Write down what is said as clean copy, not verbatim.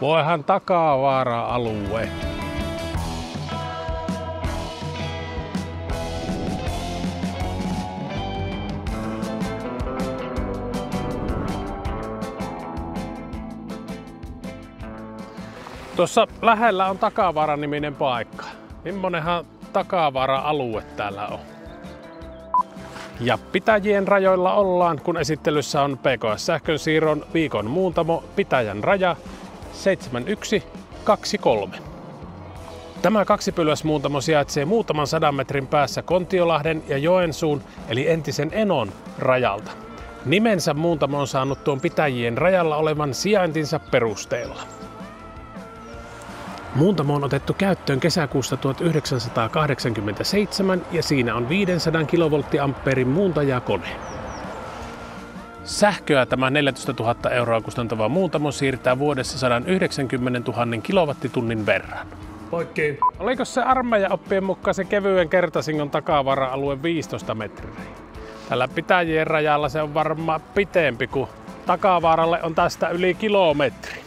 Voihan Takavaara-alue. Tuossa lähellä on Takavaara-niminen paikka. Mimmonenhan Takavaara-alue täällä on? Ja Pitäjien rajoilla ollaan, kun esittelyssä on PKS-sähkönsiirron viikon muuntamo Pitäjän raja 7123. Tämä kaksipylväsmuuntamo sijaitsee muutaman 100 metrin päässä Kontiolahden ja Joensuun eli entisen Enon rajalta. Nimensä muuntamo on saanut tuon Pitäjien rajalla olevan sijaintinsa perusteella. Muuntamo on otettu käyttöön kesäkuussa 1987 ja siinä on 500 kV-ampeerin muuntajakone. Sähköä tämä 14 000 € kustantava muuntamo siirtää vuodessa 190 000 kilowattitunnin verran. Poikki. Oliko se armeijaoppien mukaan se kevyen kertasingon Takavaara-alue 15 metriä? Tällä Pitäjien rajalla se on varmaan pitempi, kuin Takavaaralle on tästä yli kilometri.